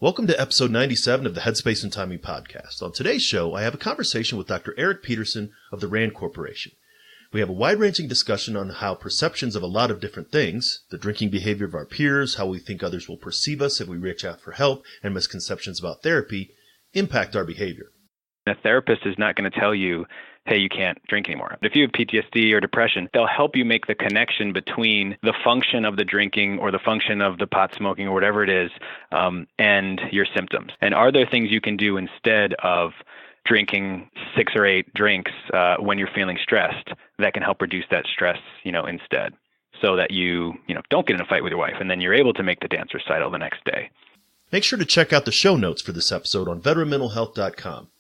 Welcome to episode 97 of the Headspace and Timing podcast. On today's show, I have a conversation with Dr. Eric Pedersen of the RAND Corporation. We have a wide-ranging discussion on how perceptions of a lot of different things, the drinking behavior of our peers, how we think others will perceive us if we reach out for help, and misconceptions about therapy impact our behavior. A therapist is not going to tell you, hey, you can't drink anymore. If you have PTSD or depression, they'll help you make the connection between the function of the drinking or the function of the pot smoking or whatever it is, and your symptoms. And are there things you can do instead of drinking 6 or 8 drinks when you're feeling stressed that can help reduce that stress, instead, so that you don't get in a fight with your wife and then you're able to make the dance recital the next day. Make sure to check out the show notes for this episode on veteranmentalhealth.com.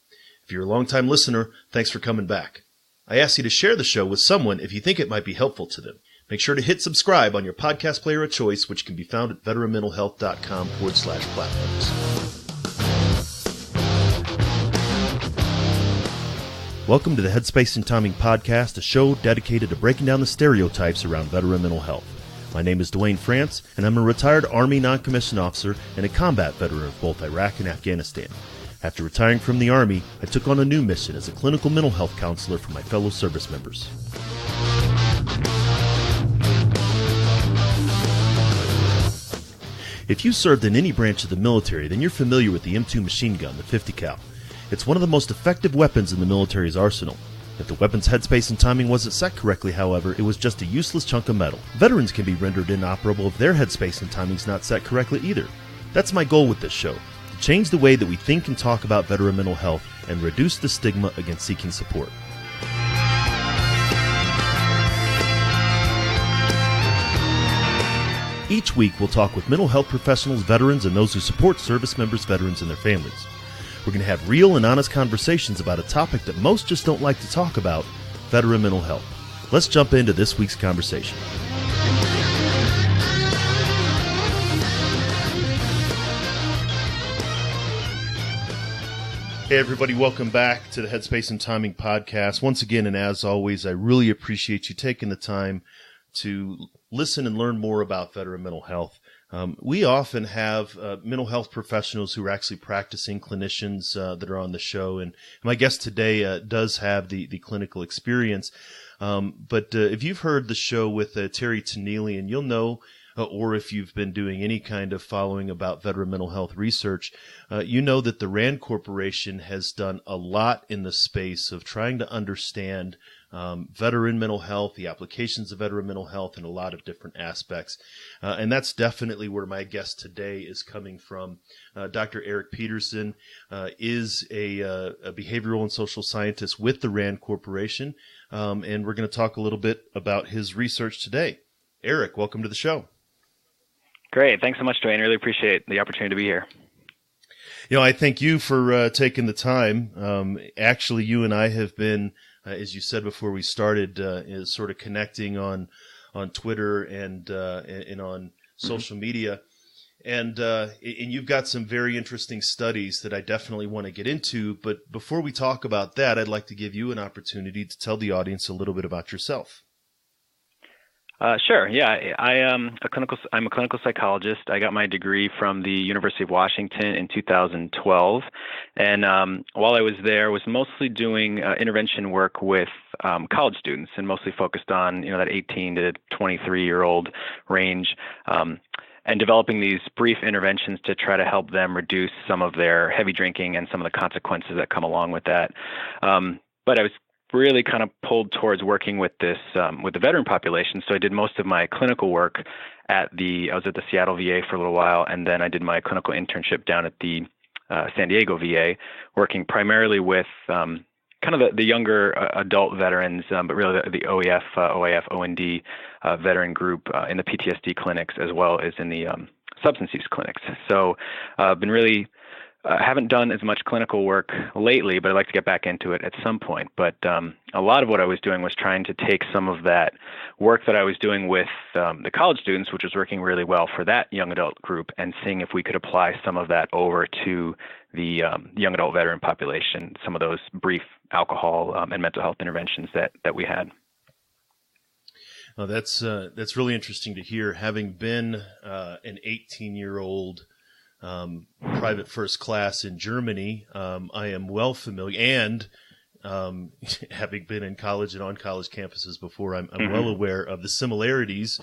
If you're a longtime listener, thanks for coming back. I ask you to share the show with someone if you think it might be helpful to them. Make sure to hit subscribe on your podcast player of choice, which can be found at veteranmentalhealth.com/platforms. Welcome to the Headspace and Timing podcast, a show dedicated to breaking down the stereotypes around veteran mental health. My name is Dwayne France, and I'm a retired Army non-commissioned officer and a combat veteran of both Iraq and Afghanistan. After retiring from the Army, I took on a new mission as a clinical mental health counselor for my fellow service members. If you served in any branch of the military, then you're familiar with the M2 machine gun, the 50 cal. It's one of the most effective weapons in the military's arsenal. If the weapon's headspace and timing wasn't set correctly, however, it was just a useless chunk of metal. Veterans can be rendered inoperable if their headspace and timing's not set correctly either. That's my goal with this show. Change the way that we think and talk about veteran mental health and reduce the stigma against seeking support. Each week, we'll talk with mental health professionals, veterans, and those who support service members, veterans, and their families. We're going to have real and honest conversations about a topic that most just don't like to talk about, veteran mental health. Let's jump into this week's conversation. Hey everybody, welcome back to the Headspace and Timing podcast. Once again, and as always, I really appreciate you taking the time to listen and learn more about veteran mental health. We often have mental health professionals who are actually practicing clinicians that are on the show, and my guest today does have the clinical experience. But if you've heard the show with Terry Tennelian, you'll know, or if you've been doing any kind of following about veteran mental health research, you know that the RAND Corporation has done a lot in the space of trying to understand veteran mental health, the applications of veteran mental health in a lot of different aspects. And that's definitely where my guest today is coming from. Dr. Eric Pedersen is a behavioral and social scientist with the RAND Corporation, and we're going to talk a little bit about his research today. Eric, welcome to the show. Great. Thanks so much, Dwayne. Really appreciate the opportunity to be here. I thank you for taking the time. Actually, you and I have been, as you said before we started, is sort of connecting on Twitter and on social media. And you've got some very interesting studies that I definitely want to get into. But before we talk about that, I'd like to give you an opportunity to tell the audience a little bit about yourself. Sure. Yeah, I'm a clinical psychologist. I got my degree from the University of Washington in 2012, and while I was there, I was mostly doing intervention work with college students, and mostly focused on that 18 to 23-year-old range, and developing these brief interventions to try to help them reduce some of their heavy drinking and some of the consequences that come along with that. But I was really kind of pulled towards working with this with the veteran population. So I did most of my clinical work I was at the Seattle VA for a little while, and then I did my clinical internship down at the San Diego VA, working primarily with kind of the younger adult veterans, but really the OEF, OAF, OND veteran group in the PTSD clinics, as well as in the substance use clinics. So I've been really haven't done as much clinical work lately, but I'd like to get back into it at some point. But a lot of what I was doing was trying to take some of that work that I was doing with the college students, which was working really well for that young adult group, and seeing if we could apply some of that over to the young adult veteran population, some of those brief alcohol and mental health interventions that we had. Oh, that's really interesting to hear. Having been an 18-year-old private first class in Germany, I am well familiar, and having been in college and on college campuses before, I'm well aware of the similarities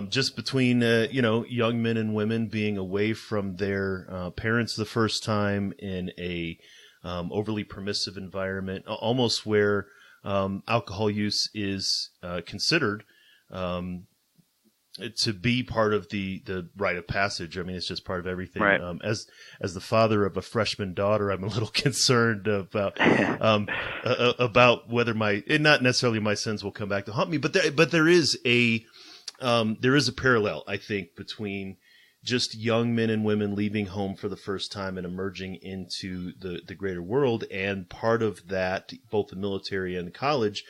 just between young men and women being away from their parents the first time in a overly permissive environment, almost where alcohol use is considered to be part of the rite of passage. I mean, it's just part of everything. Right. As the father of a freshman daughter, I'm a little concerned about whether not necessarily my sins will come back to haunt me, but there is a parallel, I think, between just young men and women leaving home for the first time and emerging into the greater world, and part of that, both the military and college,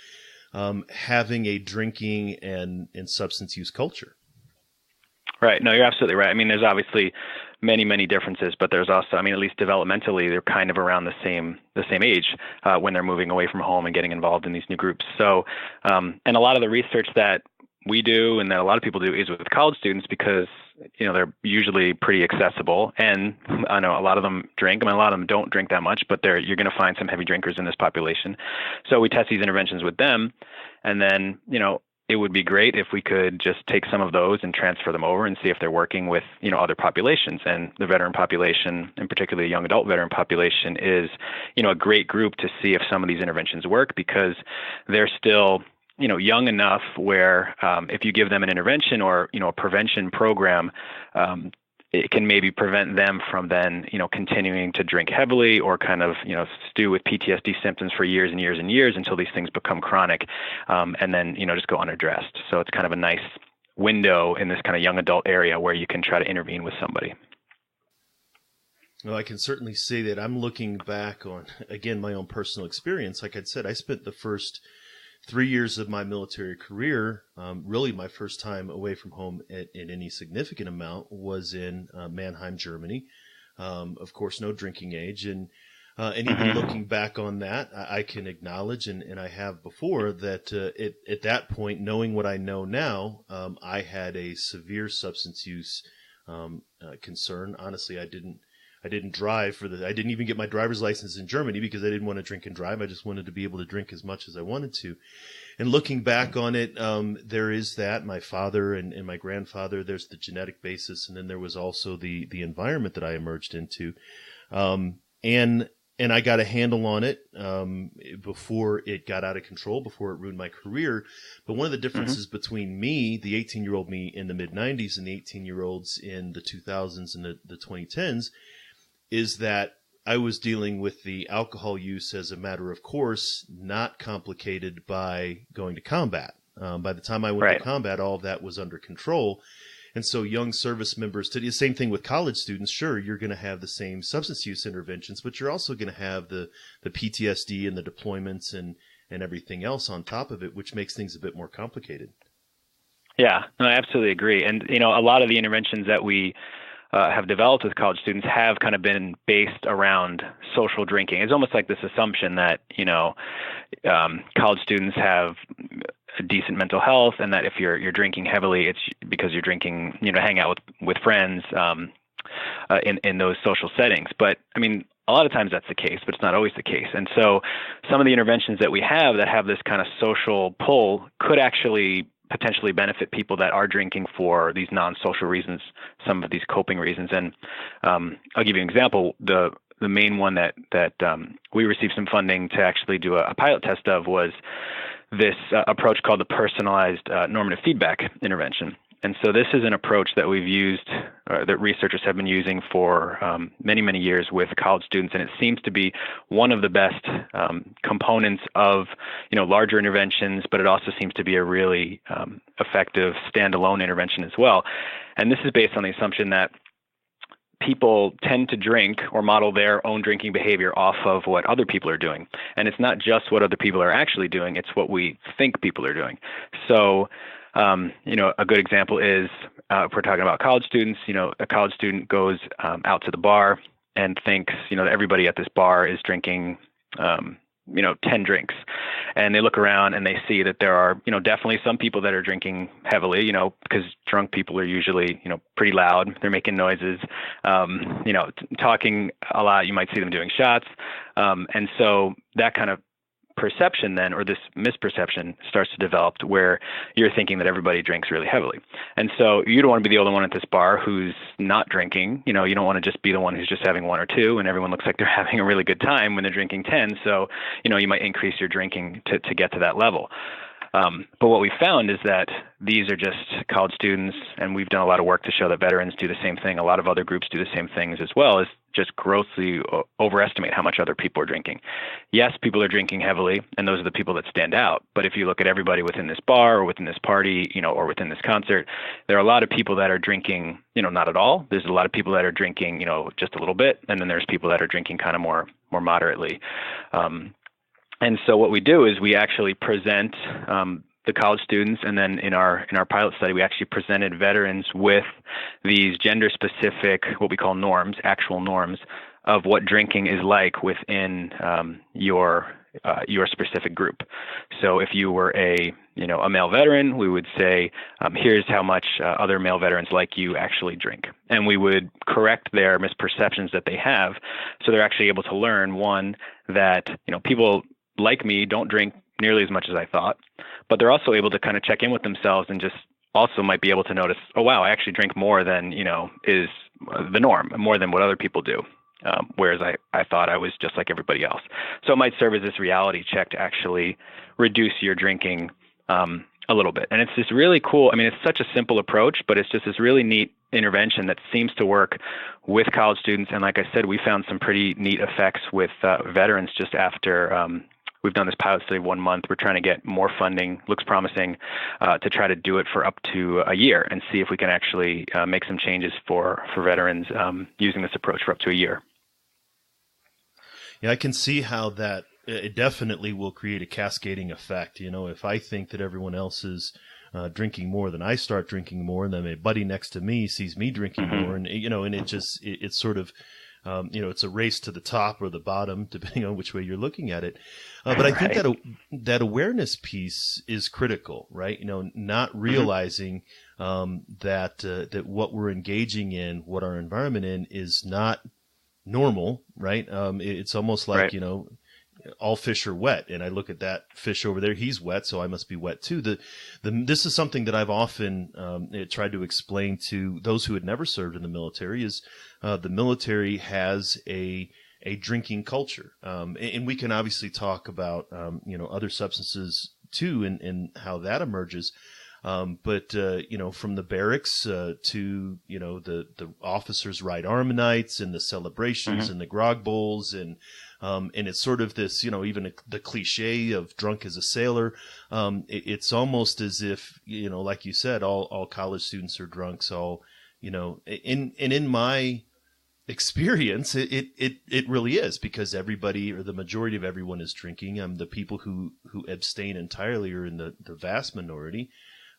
having a drinking and substance use culture. Right. No, you're absolutely right. I mean, there's obviously many, many differences, but there's also, I mean, at least developmentally, they're kind of around the same age when they're moving away from home and getting involved in these new groups. So, and a lot of the research that we do and that a lot of people do is with college students because, they're usually pretty accessible. And I know a lot of them drink. I mean, a lot of them don't drink that much, but you're going to find some heavy drinkers in this population. So we test these interventions with them. And then, it would be great if we could just take some of those and transfer them over and see if they're working with, other populations. And the veteran population, and particularly the young adult veteran population, is, a great group to see if some of these interventions work because they're still young enough where if you give them an intervention or, a prevention program, it can maybe prevent them from then, continuing to drink heavily or kind of, stew with PTSD symptoms for years and years and years until these things become chronic and then, just go unaddressed. So it's kind of a nice window in this kind of young adult area where you can try to intervene with somebody. Well, I can certainly say that I'm looking back on, again, my own personal experience. Like I said, I spent the first 3 years of my military career, really my first time away from home in any significant amount was in Mannheim, Germany. Of course, no drinking age. And even looking back on that, I can acknowledge, and I have before, that at that point, knowing what I know now, I had a severe substance use concern. Honestly, I didn't drive I didn't even get my driver's license in Germany because I didn't want to drink and drive. I just wanted to be able to drink as much as I wanted to. And looking back on it, there is that, my father and my grandfather, there's the genetic basis. And then there was also the environment that I emerged into. And I got a handle on it, before it got out of control, before it ruined my career. But one of the differences between me, the 18-year-old me in the mid-90s and the 18-year-olds in the 2000s and the 2010s, is that I was dealing with the alcohol use as a matter of course, not complicated by going to combat. By the time I went to combat, all of that was under control. And so young service members, the same thing with college students, sure, you're going to have the same substance use interventions, but you're also going to have the PTSD and the deployments and everything else on top of it, which makes things a bit more complicated. Yeah, no, I absolutely agree. And, a lot of the interventions that we have developed with college students have kind of been based around social drinking. It's almost like this assumption that, college students have a decent mental health and that if you're drinking heavily, it's because you're drinking, hang out with friends in those social settings. But I mean, a lot of times that's the case, but it's not always the case. And so some of the interventions that we have that have this kind of social pull could actually potentially benefit people that are drinking for these non-social reasons, some of these coping reasons. And I'll give you an example. The main one that we received some funding to actually do a pilot test of was this approach called the personalized normative feedback intervention. And so this is an approach that we've used, that researchers have been using for many, many years with college students, and it seems to be one of the best components of, larger interventions, but it also seems to be a really effective standalone intervention as well. And this is based on the assumption that people tend to drink or model their own drinking behavior off of what other people are doing. And it's not just what other people are actually doing, it's what we think people are doing. So a good example is if we're talking about college students, a college student goes out to the bar and thinks, that everybody at this bar is drinking, 10 drinks, and they look around and they see that there are, definitely some people that are drinking heavily, because drunk people are usually, pretty loud. They're making noises, talking a lot. You might see them doing shots. And so that kind of perception then, or this misperception, starts to develop where you're thinking that everybody drinks really heavily. And so you don't want to be the only one at this bar who's not drinking. You don't want to just be the one who's just having one or two, and everyone looks like they're having a really good time when they're drinking 10. So, you might increase your drinking to get to that level. But what we found is that these are just college students, and we've done a lot of work to show that veterans do the same thing. A lot of other groups do the same things as well, is just grossly overestimate how much other people are drinking. Yes, people are drinking heavily, and those are the people that stand out. But if you look at everybody within this bar or within this party, or within this concert, there are a lot of people that are drinking, not at all. There's a lot of people that are drinking, just a little bit, and then there's people that are drinking kind of more moderately. And so what we do is we actually present the college students, and then in our pilot study, we actually presented veterans with these gender-specific, what we call norms, actual norms of what drinking is like within your specific group. So if you were a male veteran, we would say, here's how much other male veterans like you actually drink. And we would correct their misperceptions that they have, so they're actually able to learn, one, that people like me don't drink nearly as much as I thought, but they're also able to kind of check in with themselves and just also might be able to notice, oh, wow, I actually drink more than, is the norm, more than what other people do. Whereas I thought I was just like everybody else. So it might serve as this reality check to actually reduce your drinking a little bit. And it's this really cool, it's such a simple approach, but it's just this really neat intervention that seems to work with college students. And like I said, we found some pretty neat effects with veterans just after we've done this pilot study of 1 month. We're trying to get more funding, looks promising, to try to do it for up to a year and see if we can actually make some changes for veterans using this approach for up to a year. Yeah, I can see how that it definitely will create a cascading effect. If I think that everyone else is drinking more, then I start drinking more, and then my buddy next to me sees me drinking more, and and it's sort of it's a race to the top or the bottom, depending on which way you're looking at it. But I think that awareness piece is critical, right? Not realizing that what we're engaging in, what our environment in, is not normal, right? It's almost like, all fish are wet, and I look at that fish over there, he's wet, so I must be wet too. This is something that I've often tried to explain to those who had never served in the military, is the military has a drinking culture. And we can obviously talk about, other substances too, and how that emerges. But from the barracks to, the officers' right arm nights and the celebrations and the grog bowls, and it's sort of this, even the cliche of drunk as a sailor. It's almost as if, like you said, all college students are drunks. All, in my experience, it really is, because everybody, or the majority of everyone, is drinking. The people who abstain entirely are in the vast minority.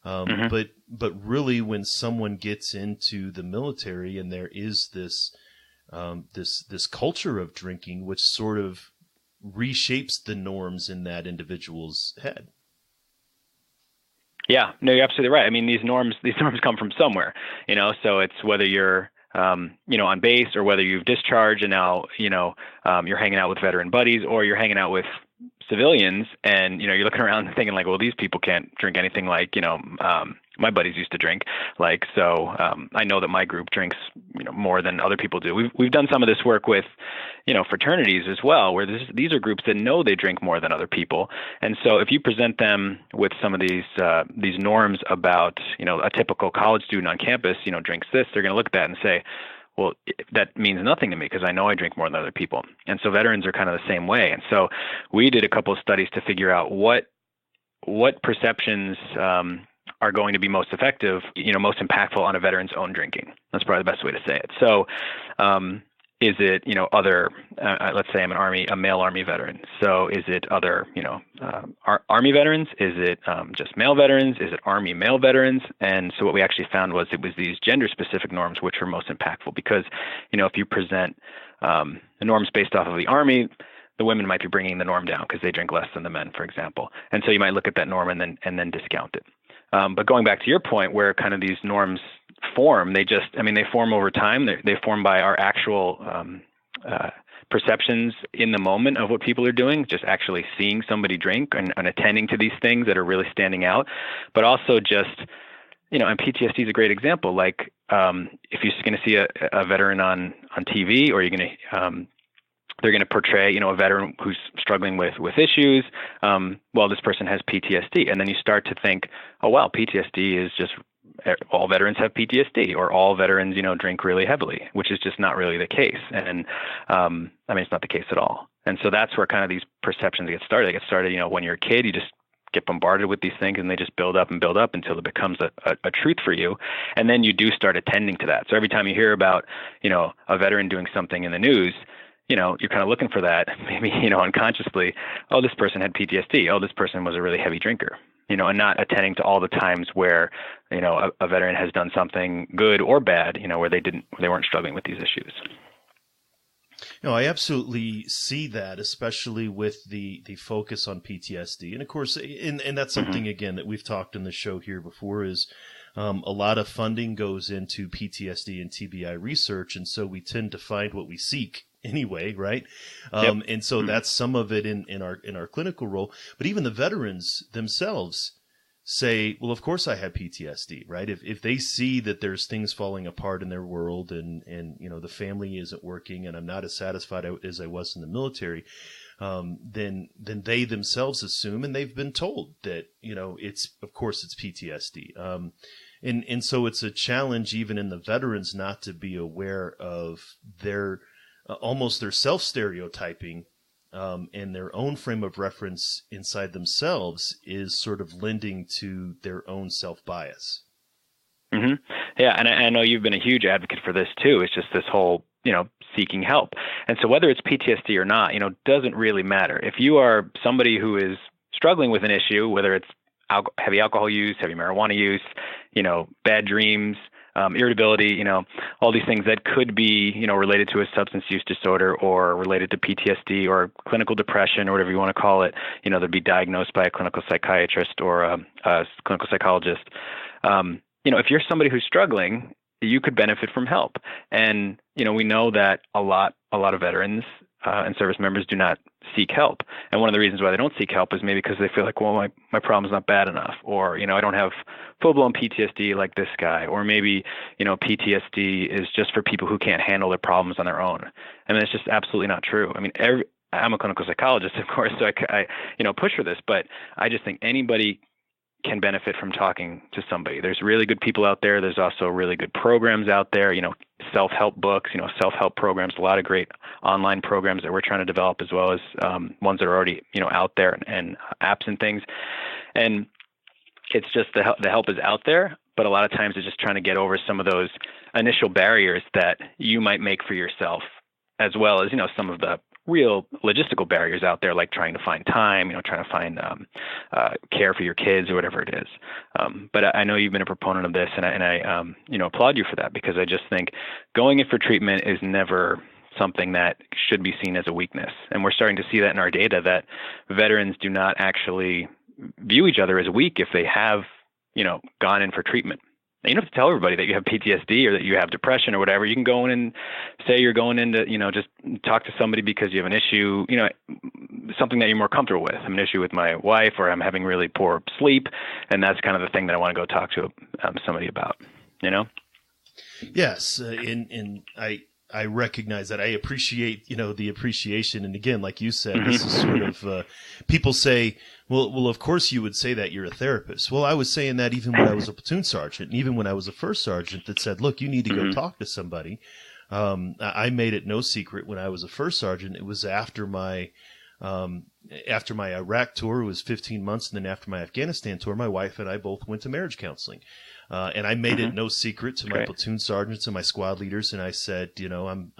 But really, when someone gets into the military and there is this culture of drinking, which sort of reshapes the norms in that individual's head. Yeah, no, you're absolutely right. These norms come from somewhere, so it's whether you're, on base, or whether you've discharged and now, you're hanging out with veteran buddies, or you're hanging out with civilians, and you're looking around and thinking like, well, these people can't drink anything like my buddies used to drink, so I know that my group drinks more than other people do. We've done some of this work with fraternities as well, where these are groups that know they drink more than other people, and so if you present them with some of these norms about a typical college student on campus drinks this, they're going to look at that and say, well, that means nothing to me because I know I drink more than other people. And so veterans are kind of the same way. And so we did a couple of studies to figure out what perceptions are going to be most effective, most impactful on a veteran's own drinking. That's probably the best way to say it. So is it, other, let's say I'm a male Army veteran. So is it other, Army veterans? Is it just male veterans? Is it Army male veterans? And so what we actually found was it was these gender-specific norms which were most impactful, because, if you present the norms based off of the Army, the women might be bringing the norm down because they drink less than the men, for example. And so you might look at that norm and then discount it. But going back to your point, where kind of these norms form, they form over time. They form by our actual perceptions in the moment of what people are doing, just actually seeing somebody drink and attending to these things that are really standing out. But also just, and PTSD is a great example. Like if you're going to see a veteran on TV, or you're going to they're going to portray, a veteran who's struggling with issues. Well, this person has PTSD. And then you start to think, oh, wow, PTSD is just all veterans have PTSD, or all veterans, drink really heavily, which is just not really the case. And it's not the case at all. And so that's where kind of these perceptions get started. They get started, when you're a kid, you just get bombarded with these things, and they just build up until it becomes a truth for you. And then you do start attending to that. So every time you hear about, a veteran doing something in the news, you're kind of looking for that, maybe, unconsciously. Oh, this person had PTSD. Oh, this person was a really heavy drinker, and not attending to all the times where, a veteran has done something good or bad, where they weren't struggling with these issues. No, I absolutely see that, especially with the focus on PTSD. And of course, and that's something, again, that we've talked in the show here before, is a lot of funding goes into PTSD and TBI research. And so we tend to find what we seek anyway, right? Yep. And so that's some of it in our clinical role. But even the veterans themselves say, well, of course I have PTSD, right? If they see that there's things falling apart in their world, and the family isn't working, and I'm not as satisfied as I was in the military, then they themselves assume, and they've been told that, it's PTSD. And so it's a challenge even in the veterans not to be aware of their almost their self-stereotyping, and their own frame of reference inside themselves is sort of lending to their own self-bias. Mm-hmm. Yeah, and I know you've been a huge advocate for this too. It's just this whole, seeking help. And so whether it's PTSD or not, doesn't really matter. If you are somebody who is struggling with an issue, whether it's heavy alcohol use, heavy marijuana use, bad dreams, irritability, all these things that could be, related to a substance use disorder, or related to PTSD or clinical depression, or whatever you want to call it, that'd be diagnosed by a clinical psychiatrist or a clinical psychologist. If you're somebody who's struggling, you could benefit from help. And, we know that a lot of veterans and service members do not seek help. And one of the reasons why they don't seek help is maybe because they feel like, well, my problem's not bad enough, or, I don't have full-blown PTSD like this guy, or maybe, PTSD is just for people who can't handle their problems on their own. I mean, it's just absolutely not true. I mean, I'm a clinical psychologist, of course, so I push for this, but I just think anybody can benefit from talking to somebody. There's really good people out there. There's also really good programs out there, self-help books, self-help programs, a lot of great online programs that we're trying to develop, as well as ones that are already, out there, and apps and things. And it's just the help is out there, but a lot of times it's just trying to get over some of those initial barriers that you might make for yourself, as well as, some of the real logistical barriers out there, like trying to find time, trying to find care for your kids or whatever it is. But I know you've been a proponent of this, and I applaud you for that, because I just think going in for treatment is never something that should be seen as a weakness. And we're starting to see that in our data, that veterans do not actually view each other as weak if they have, gone in for treatment. Now, you don't have to tell everybody that you have PTSD or that you have depression or whatever. You can go in and say you're going in to, just talk to somebody because you have an issue, something that you're more comfortable with. I have an issue with my wife, or I'm having really poor sleep, and that's kind of the thing that I want to go talk to somebody about, Yes, and I recognize that. I appreciate, the appreciation. And again, like you said, this is sort of, people say, well, of course you would say that, you're a therapist. Well, I was saying that even when I was a platoon sergeant, and even when I was a first sergeant, that said, look, you need to go talk to somebody. I made it no secret when I was a first sergeant. It was after my Iraq tour, it was 15 months. And then after my Afghanistan tour, my wife and I both went to marriage counseling. And I made it no secret to my platoon sergeants and my squad leaders. And I said, I'm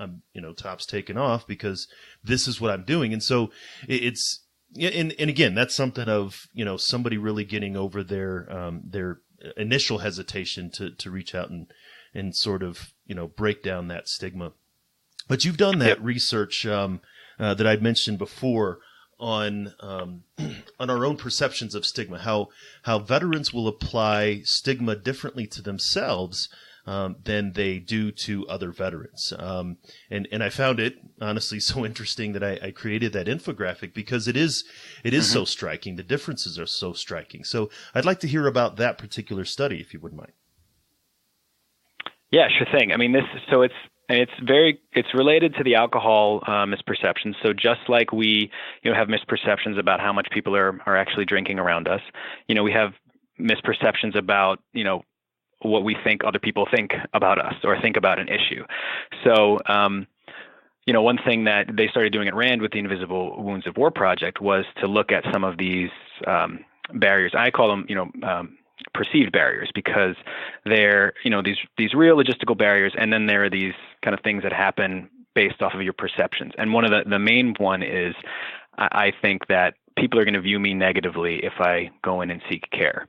top's taken off because this is what I'm doing. And so it's, and again, that's something of, somebody really getting over their initial hesitation to reach out and sort of, break down that stigma. But you've done that research. that I'd mentioned before on our own perceptions of stigma, how veterans will apply stigma differently to themselves than they do to other veterans. And I found it honestly so interesting that I created that infographic because it is so striking. The differences are so striking. So I'd like to hear about that particular study, if you wouldn't mind. Yeah, sure thing. I mean, it's related to the alcohol misperceptions. So just like we, have misperceptions about how much people are actually drinking around us, we have misperceptions about, what we think other people think about us or think about an issue. So, one thing that they started doing at RAND with the Invisible Wounds of War project was to look at some of these barriers. I call them, perceived barriers, because they're, these real logistical barriers, and then there are these kind of things that happen based off of your perceptions. And one of the main one is, I think that people are going to view me negatively if I go in and seek care.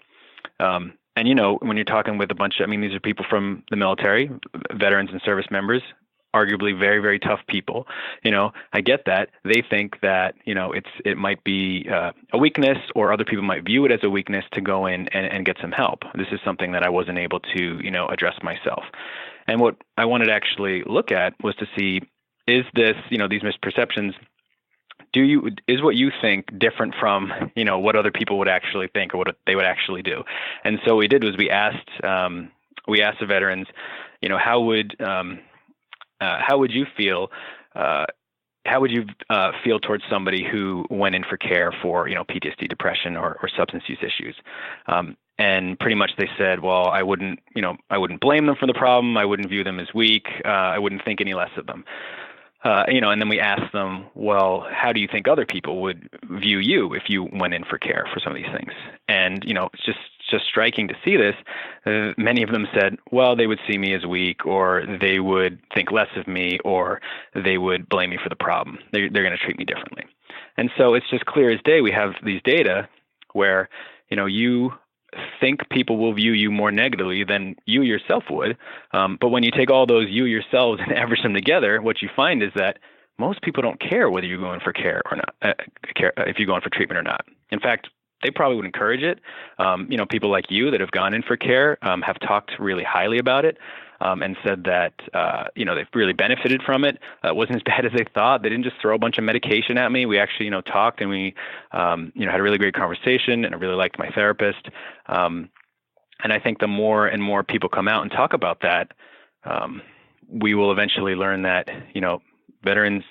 And, when you're talking with a bunch of, these are people from the military, veterans and service members, arguably very, very tough people. I get that. They think that, it might be a weakness, or other people might view it as a weakness to go in and get some help. This is something that I wasn't able to, address myself. And what I wanted to actually look at was to see, is this, these misperceptions, is what you think different from, what other people would actually think or what they would actually do? And so what we did was we asked the veterans, how would you feel? How would you feel towards somebody who went in for care for, PTSD, depression, or substance use issues? And pretty much they said, well, I wouldn't blame them for the problem. I wouldn't view them as weak. I wouldn't think any less of them. And then we asked them, well, how do you think other people would view you if you went in for care for some of these things? And, it's just striking to see this. Many of them said, well, they would see me as weak, or they would think less of me, or they would blame me for the problem. They're going to treat me differently. And so it's just clear as day. We have these data where, you think people will view you more negatively than you yourself would. But when you take all those you yourselves and average them together, what you find is that most people don't care whether you're going for care or not, if you're going for treatment or not. In fact, they probably would encourage it. People like you that have gone in for care have talked really highly about it and said that, they've really benefited from it. It wasn't as bad as they thought. They didn't just throw a bunch of medication at me. We actually, talked, and we, had a really great conversation, and I really liked my therapist. And I think the more and more people come out and talk about that, we will eventually learn that, veterans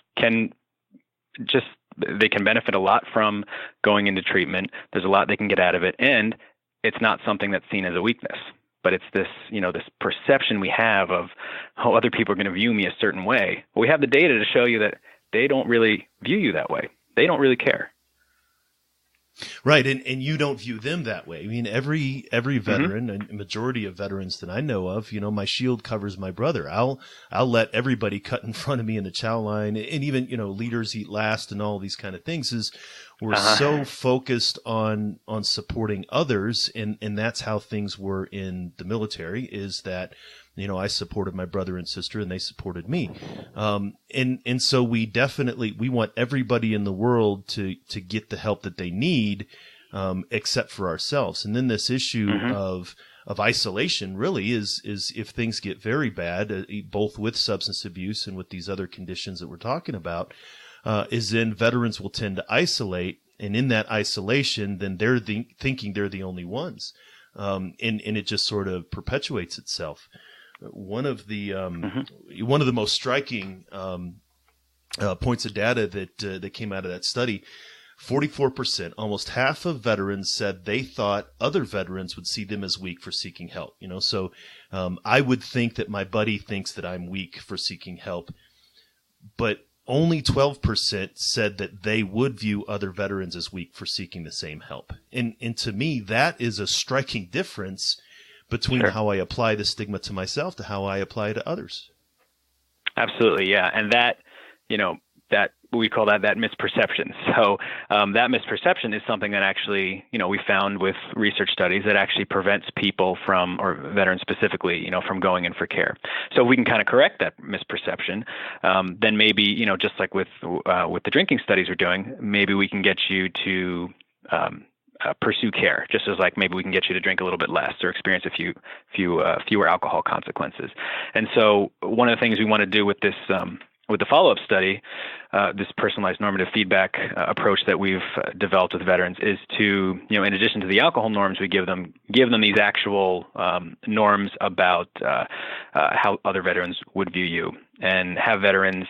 they can benefit a lot from going into treatment. There's a lot they can get out of it, and it's not something that's seen as a weakness. But it's this, this perception we have of how other people are going to view me a certain way. We have the data to show you that they don't really view you that way. They don't really care. Right, and you don't view them that way. Every veteran, a majority of veterans that I know of, my shield covers my brother. I'll let everybody cut in front of me in the chow line, and even leaders eat last, and all these kind of things. Is we're so focused on supporting others, and that's how things were in the military. Is that I supported my brother and sister, and they supported me. And so we want everybody in the world to get the help that they need, except for ourselves. And then this issue of isolation really is if things get very bad, both with substance abuse and with these other conditions that we're talking about, is then veterans will tend to isolate. And in that isolation, then they're thinking they're the only ones. And it just sort of perpetuates itself. One of the most striking points of data that came out of that study, 44%, almost half of veterans said they thought other veterans would see them as weak for seeking help. So I would think that my buddy thinks that I'm weak for seeking help, but only 12% said that they would view other veterans as weak for seeking the same help. And to me, that is a striking difference between how I apply the stigma to myself to how I apply it to others. Absolutely, yeah. And that, that we call that misperception. So that misperception is something that actually, we found with research studies that actually prevents people from, or veterans specifically, from going in for care. So if we can kind of correct that misperception, then maybe, just like with the drinking studies we're doing, maybe we can get you to pursue care, just as like maybe we can get you to drink a little bit less or experience fewer alcohol consequences. And so one of the things we want to do with this with the follow-up study, this personalized normative feedback approach that we've developed with veterans is to, in addition to the alcohol norms, we give them these actual norms about how other veterans would view you, and have veterans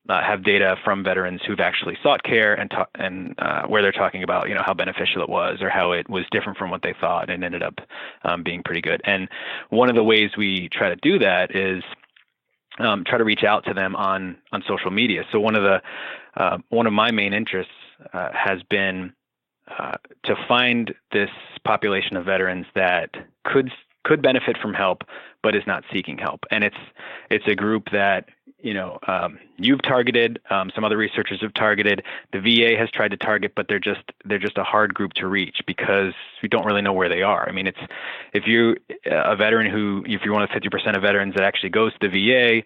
have data from veterans who've actually sought care and where they're talking about, how beneficial it was or how it was different from what they thought and ended up being pretty good. And one of the ways we try to do that is try to reach out to them on social media. So one of my main interests has been to find this population of veterans that could benefit from help, but is not seeking help. And it's a group that you've targeted, some other researchers have targeted, the VA has tried to target, but they're just a hard group to reach because we don't really know where they are. I mean, if you're a veteran if you're one of the 50% of veterans that actually goes to the VA,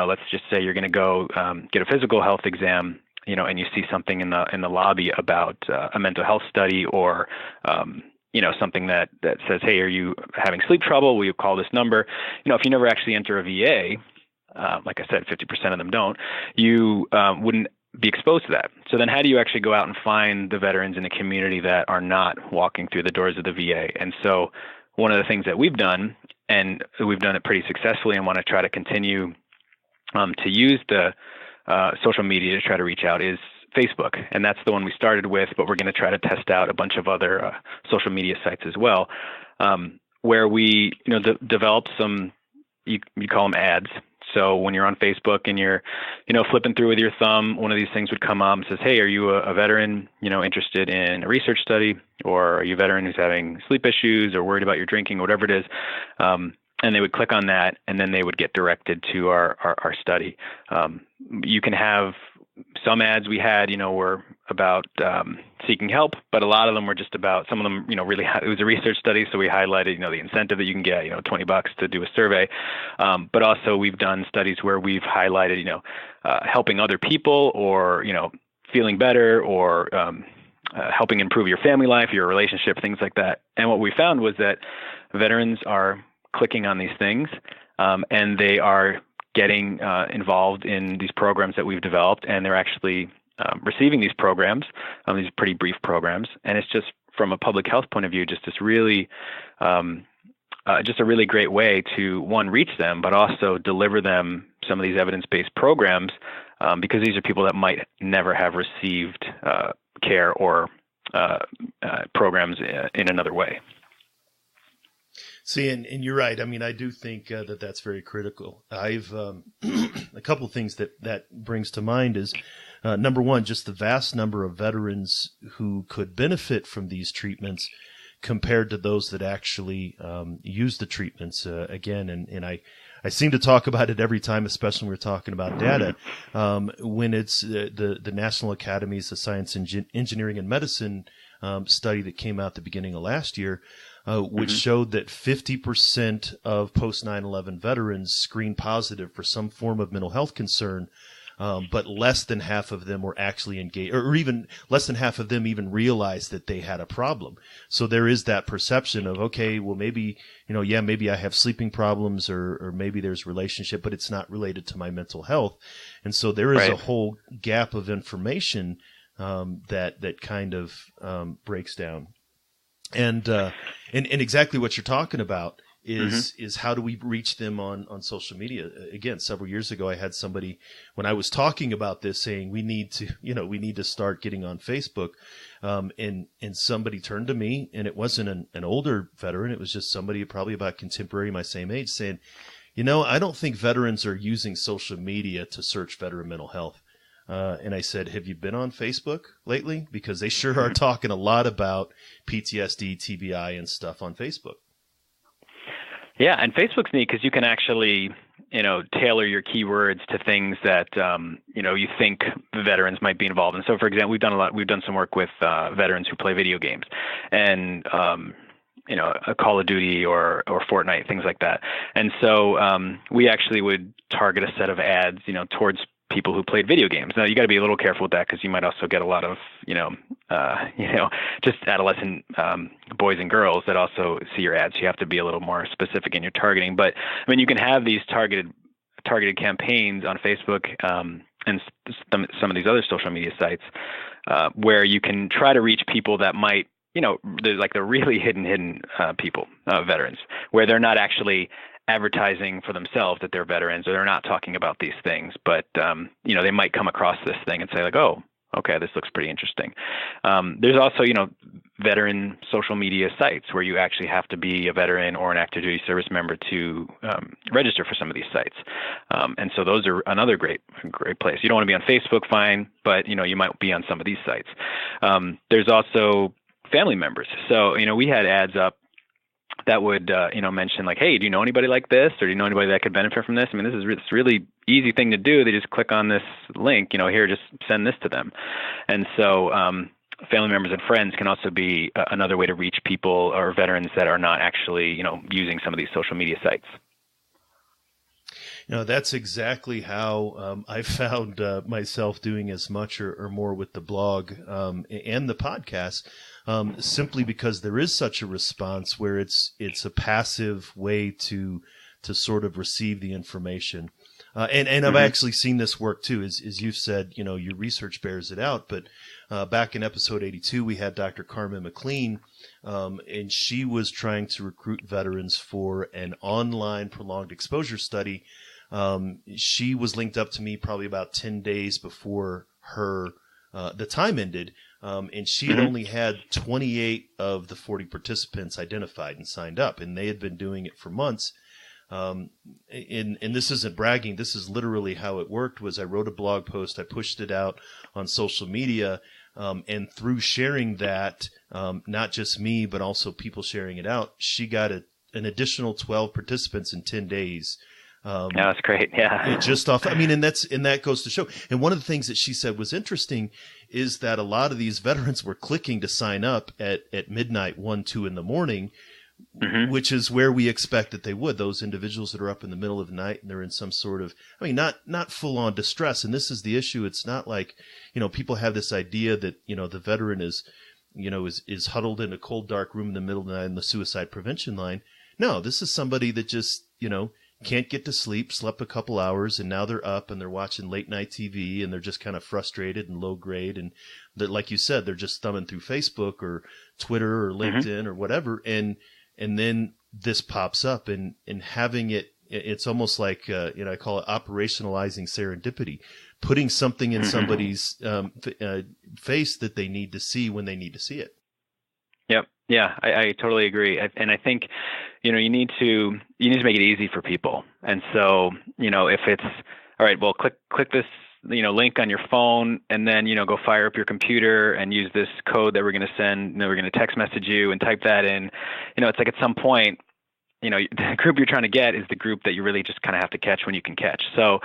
let's just say you're going to go get a physical health exam, and you see something in the lobby about a mental health study or something that says, hey, are you having sleep trouble? Will you call this number? If you never actually enter a VA, like I said, 50% of them don't, you wouldn't be exposed to that. So then how do you actually go out and find the veterans in the community that are not walking through the doors of the VA? And so one of the things that we've done, and we've done it pretty successfully and want to try to continue to use the social media to try to reach out, is Facebook. And that's the one we started with, but we're going to try to test out a bunch of other social media sites as well, where we develop some, you call them ads. So when you're on Facebook and you're, flipping through with your thumb, one of these things would come up and says, hey, are you a veteran, interested in a research study? Or are you a veteran who's having sleep issues or worried about your drinking, or whatever it is? And they would click on that, and then they would get directed to our study. You can have some ads we had, were about seeking help, but a lot of them were just about, some of them, really, it was a research study. So we highlighted, the incentive that you can get, $20 to do a survey. But also we've done studies where we've highlighted, helping other people, or, feeling better, or helping improve your family life, your relationship, things like that. And what we found was that veterans are clicking on these things, and they are getting involved in these programs that we've developed, and they're actually receiving these programs, these pretty brief programs. And it's just, from a public health point of view, just this really, just a really great way to, one, reach them, but also deliver them some of these evidence-based programs, because these are people that might never have received care or programs in another way. See, and you're right. I mean, I do think that's very critical. I've a couple of things that brings to mind is, number one, just the vast number of veterans who could benefit from these treatments compared to those that actually use the treatments. Again, and I seem to talk about it every time, especially when we're talking about data. When it's the National Academies of Science, Engineering, and Medicine study that came out the beginning of last year, which showed that 50% of post 9/11 veterans screened positive for some form of mental health concern, but less than half of them were actually engaged, or even less than half of them even realized that they had a problem. So there is that perception of, okay, well, maybe, maybe I have sleeping problems, or maybe there's relationship, but it's not related to my mental health. And so there is a whole gap of information that kind of breaks down. And exactly what you're talking about is how do we reach them on social media? Again, several years ago, I had somebody, when I was talking about this, saying we need to start getting on Facebook. And somebody turned to me, and it wasn't an older veteran. It was just somebody probably about contemporary, my same age, saying, I don't think veterans are using social media to search veteran mental health. And I said, have you been on Facebook lately? Because they sure are talking a lot about PTSD, TBI, and stuff on Facebook. Yeah, and Facebook's neat because you can actually tailor your keywords to things that, you think veterans might be involved in. So, for example, we've done some work with veterans who play video games, and a Call of Duty or Fortnite, things like that. And so we actually would target a set of ads, towards people who played video games. Now, you got to be a little careful with that, because you might also get a lot of, just adolescent boys and girls that also see your ads. You have to be a little more specific in your targeting. But I mean, you can have these targeted campaigns on Facebook and some of these other social media sites where you can try to reach people that might, the really hidden people, veterans, where they're not actually advertising for themselves that they're veterans, or they're not talking about these things, but they might come across this thing and say like, oh, okay, this looks pretty interesting. There's also, veteran social media sites where you actually have to be a veteran or an active duty service member to register for some of these sites. And so those are another great place. You don't want to be on Facebook, fine, but you might be on some of these sites. There's also family members. So, we had ads up that would, mention like, hey, do you know anybody like this? Or do you know anybody that could benefit from this? I mean, this is this really easy thing to do. They just click on this link, here, just send this to them. And so family members and friends can also be another way to reach people or veterans that are not actually, using some of these social media sites. That's exactly how I found myself doing as much or more with the blog and the podcast, simply because there is such a response where it's a passive way to sort of receive the information. And I've actually seen this work too, as you've said, your research bears it out. But back in episode 82, we had Dr. Carmen McLean, and she was trying to recruit veterans for an online prolonged exposure study. She was linked up to me probably about 10 days before the time ended. And she had only had 28 of the 40 participants identified and signed up, and they had been doing it for months. And this isn't bragging. This is literally how it worked. Was I wrote a blog post, I pushed it out on social media, and through sharing that, not just me, but also people sharing it out, she got an additional 12 participants in 10 days. Yeah, that's great. Yeah. And that goes to show. And one of the things that she said was interesting is that a lot of these veterans were clicking to sign up at midnight, 1, 2 in the morning, which is where we expect that they would. Those individuals that are up in the middle of the night and they're in some sort of, not full on distress. And this is the issue. It's not like, people have this idea that, the veteran is huddled in a cold, dark room in the middle of the night in the suicide prevention line. No, this is somebody that just, can't get to sleep, slept a couple hours, and now they're up and they're watching late night TV and they're just kind of frustrated and low grade. And like you said, they're just thumbing through Facebook or Twitter or LinkedIn or whatever. And then this pops up and having it's almost like, I call it operationalizing serendipity, putting something in somebody's face that they need to see when they need to see it. Yep. Yeah, I totally agree. And I think, you need to make it easy for people. And so, if it's all right, well, click this, link on your phone, and then, go fire up your computer and use this code that we're going to send. We're going to text message you and type that in. It's like at some point, the group you're trying to get is the group that you really just kind of have to catch when you can catch. So,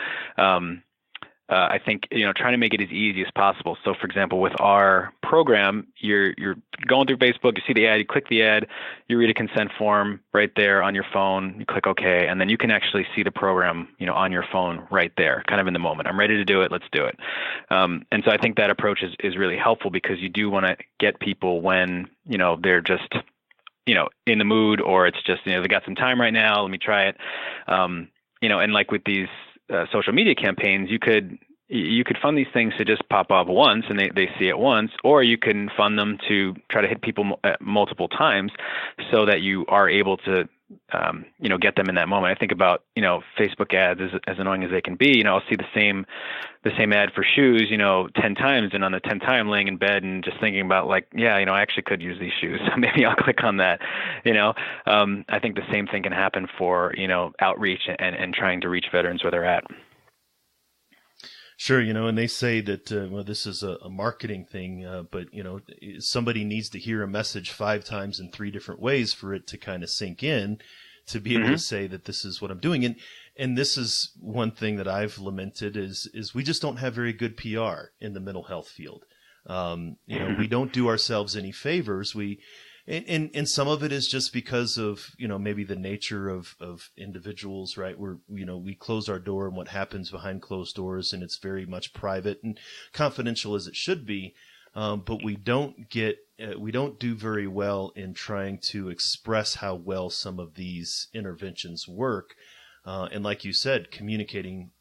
I think, trying to make it as easy as possible. So, for example, with our program, you're going through Facebook, you see the ad, you click the ad, you read a consent form right there on your phone, you click OK, and then you can actually see the program, on your phone right there, kind of in the moment. I'm ready to do it. Let's do it. And so I think that approach is really helpful, because you do want to get people when, they're just, in the mood, or it's just, they got some time right now, let me try it. And like with these social media campaigns, you could fund these things to just pop up once and they see it once, or you can fund them to try to hit people multiple times so that you are able to get them in that moment. I think about Facebook ads, as annoying as they can be. I'll see the same ad for shoes 10 times, and on the 10th time laying in bed and just thinking about like, I actually could use these shoes, so maybe I'll click on that. I think the same thing can happen for outreach and trying to reach veterans where they're at. Sure, and they say that, this is a marketing thing, but, somebody needs to hear a message 5 times in 3 different ways for it to kind of sink in, to be able to say that this is what I'm doing. And this is one thing that I've lamented is we just don't have very good PR in the mental health field. We don't do ourselves any favors. And some of it is just because of, maybe the nature of individuals, right? We close our door and what happens behind closed doors, and it's very much private and confidential as it should be. But we don't do very well in trying to express how well some of these interventions work. And like you said, communicating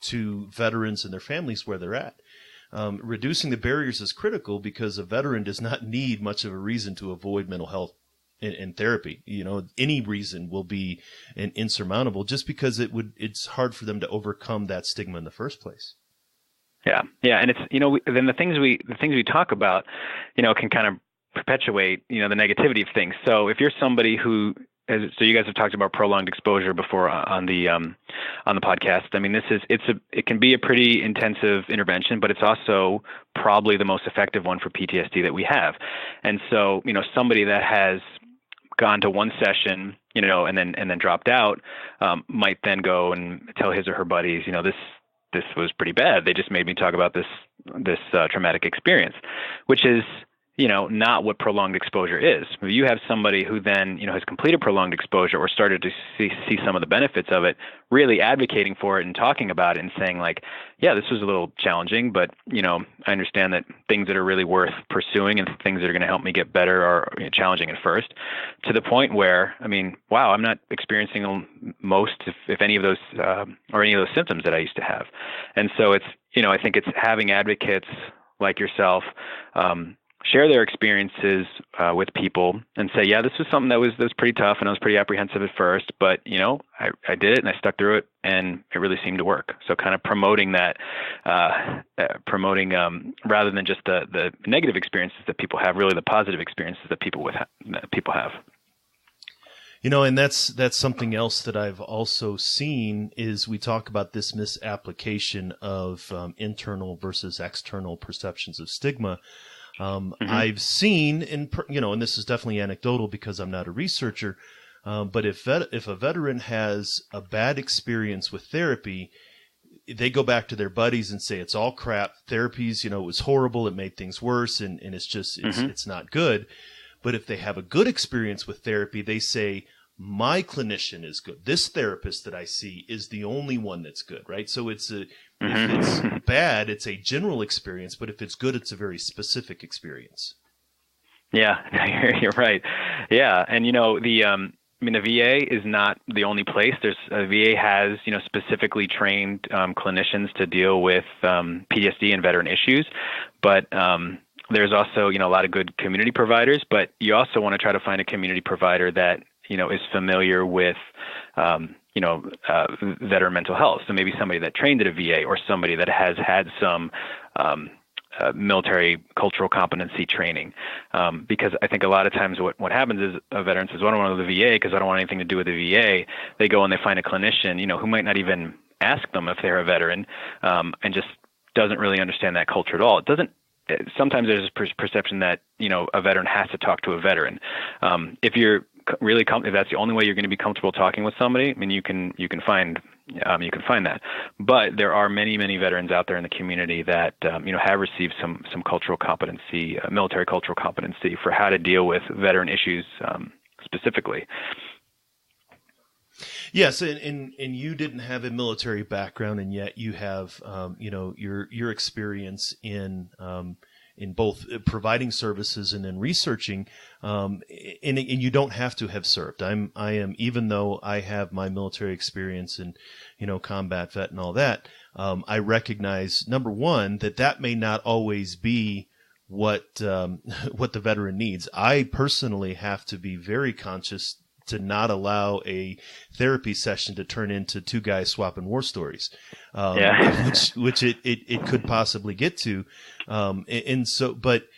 to veterans and their families where they're at. Reducing the barriers is critical because a veteran does not need much of a reason to avoid mental health and therapy. Any reason will be insurmountable just because it's hard for them to overcome that stigma in the first place. Yeah. And it's, then the things we talk about, can kind of perpetuate, the negativity of things. So if you're somebody who, so you guys have talked about prolonged exposure before on the podcast. I mean, it can be a pretty intensive intervention, but it's also probably the most effective one for PTSD that we have. And so, somebody that has gone to one session, and then dropped out, might then go and tell his or her buddies, this was pretty bad. They just made me talk about this traumatic experience, which is, not what prolonged exposure is. If you have somebody who then, has completed prolonged exposure or started to see some of the benefits of it, really advocating for it and talking about it and saying like, yeah, this was a little challenging, but, I understand that things that are really worth pursuing and things that are going to help me get better are challenging at first, to the point where, wow, I'm not experiencing most, if any of those, or any of those symptoms that I used to have. And so it's, I think it's having advocates like yourself, share their experiences with people and say, yeah, this was something that was pretty tough and I was pretty apprehensive at first, but I did it and I stuck through it and it really seemed to work. So kind of promoting that, rather than just the negative experiences that people have, really the positive experiences that people have. And that's something else that I've also seen is we talk about this misapplication of internal versus external perceptions of stigma. I've seen and this is definitely anecdotal because I'm not a researcher, but if a veteran has a bad experience with therapy, they go back to their buddies and say, it's all crap. Therapy's, it was horrible. It made things worse. And it's just, it's not good. But if they have a good experience with therapy, they say, my clinician is good. This therapist that I see is the only one that's good, right? So if it's bad, it's a general experience, but if it's good, it's a very specific experience. Yeah, you're right. Yeah. And, the VA is not the only place. VA has, specifically trained clinicians to deal with PTSD and veteran issues, but there's also, a lot of good community providers, but you also want to try to find a community provider that, is familiar with, veteran mental health. So maybe somebody that trained at a VA or somebody that has had some military cultural competency training. Because I think a lot of times what happens is a veteran says, well, I don't want to go to the VA because I don't want anything to do with the VA. They go and they find a clinician, who might not even ask them if they're a veteran, and just doesn't really understand that culture at all. Sometimes there's a perception that, a veteran has to talk to a veteran. If you're really if that's the only way you're going to be comfortable talking with somebody, you can find that. But there are many veterans out there in the community that have received some cultural competency, military cultural competency for how to deal with veteran issues specifically. Yes, and you didn't have a military background, and yet you have your experience in both providing services and in researching, and you don't have to have served. I am even though I have my military experience and combat vet and all that, I recognize, number one, that may not always be what the veteran needs. I personally have to be very conscious to not allow a therapy session to turn into two guys swapping war stories, which it could possibly get to. And so, but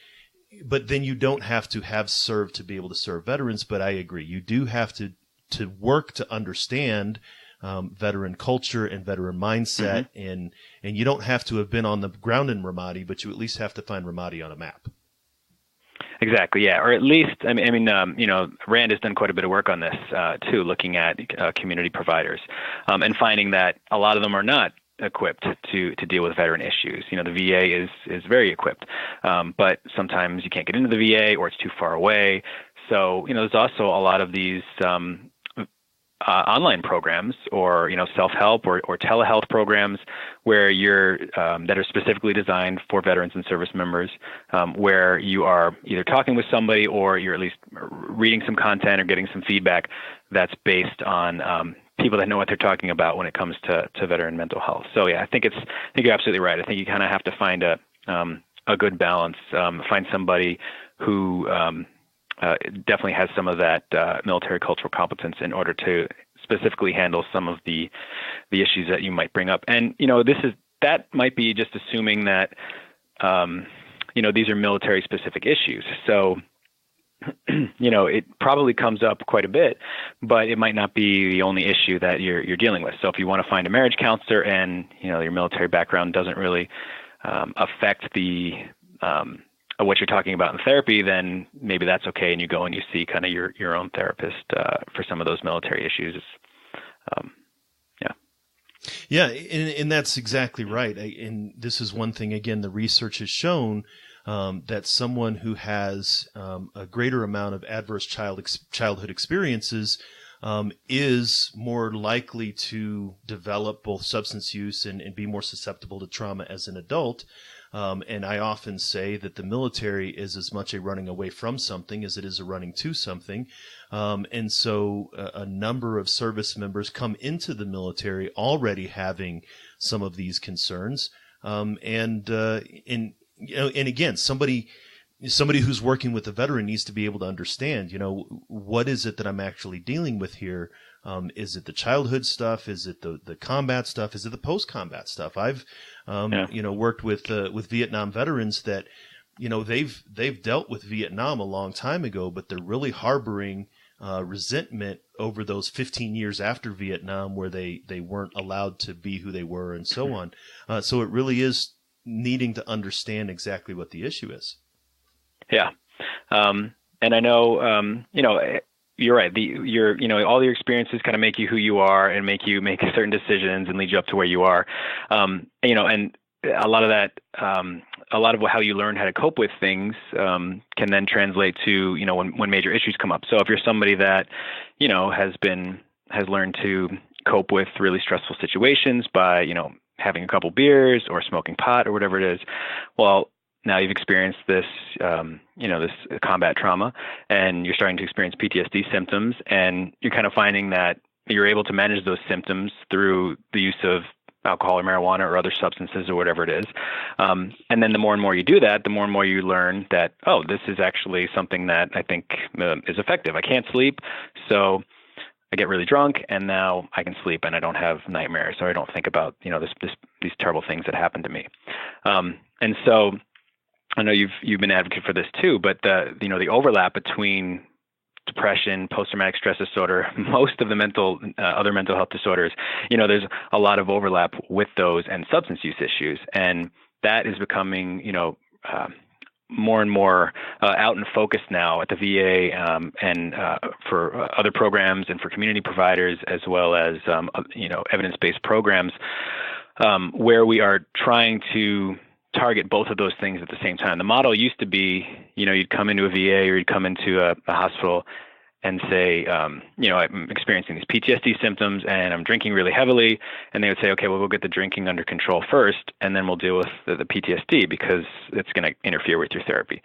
then you don't have to have served to be able to serve veterans. But I agree, you do have to work to understand veteran culture and veteran mindset, and you don't have to have been on the ground in Ramadi, but you at least have to find Ramadi on a map. Exactly. Yeah. Or at least, Rand has done quite a bit of work on this too, looking at community providers and finding that a lot of them are not equipped to deal with veteran issues. The VA is very equipped, but sometimes you can't get into the VA or it's too far away. So, there's also a lot of these online programs or self-help or telehealth programs where you're that are specifically designed for veterans and service members, where you are either talking with somebody or you're at least reading some content or getting some feedback that's based on people that know what they're talking about when it comes to veteran mental health. So yeah, I think you're absolutely right. I think you kind of have to find a good balance, find somebody who definitely has some of that military cultural competence in order to specifically handle some of the issues that you might bring up. And that might be just assuming that these are military specific issues. So it probably comes up quite a bit, but it might not be the only issue that you're dealing with. So if you want to find a marriage counselor and your military background doesn't really affect the what you're talking about in therapy, then maybe that's okay, and you go and you see kind of your own therapist for some of those military issues. Yeah, and that's exactly right. And this is one thing, again, the research has shown that someone who has a greater amount of adverse childhood experiences is more likely to develop both substance use and be more susceptible to trauma as an adult. And I often say that the military is as much a running away from something as it is a running to something. And so a number of service members come into the military already having some of these concerns. And again, somebody who's working with a veteran needs to be able to understand, what is it that I'm actually dealing with here? Is it the childhood stuff? Is it the combat stuff? Is it the post-combat stuff? I've, worked with Vietnam veterans that, they've dealt with Vietnam a long time ago, but they're really harboring resentment over those 15 years after Vietnam where they weren't allowed to be who they were and so on. So it really is needing to understand exactly what the issue is. Yeah. And I know, you're right. All your experiences kind of make you who you are and make you make certain decisions and lead you up to where you are. And a lot of that, how you learn how to cope with things can then translate to, when major issues come up. So if you're somebody that, has learned to cope with really stressful situations by, having a couple beers or smoking pot or whatever it is, well, now you've experienced this, this combat trauma, and you're starting to experience PTSD symptoms, and you're kind of finding that you're able to manage those symptoms through the use of alcohol or marijuana or other substances or whatever it is. And then the more and more you do that, the more and more you learn that, this is actually something that I think is effective. I can't sleep, so I get really drunk, and now I can sleep and I don't have nightmares, or I don't think about, these terrible things that happened to me. And so I know you've been an advocate for this too, but the overlap between depression, post-traumatic stress disorder, most of the other mental health disorders, there's a lot of overlap with those and substance use issues, and that is becoming, more and more out in focus now at the VA and for other programs and for community providers, as well as evidence-based programs where we are trying to target both of those things at the same time. The model used to be, you'd come into a VA or you'd come into a hospital and say, I'm experiencing these PTSD symptoms and I'm drinking really heavily. And they would say, okay, well, we'll get the drinking under control first, and then we'll deal with the PTSD because it's going to interfere with your therapy.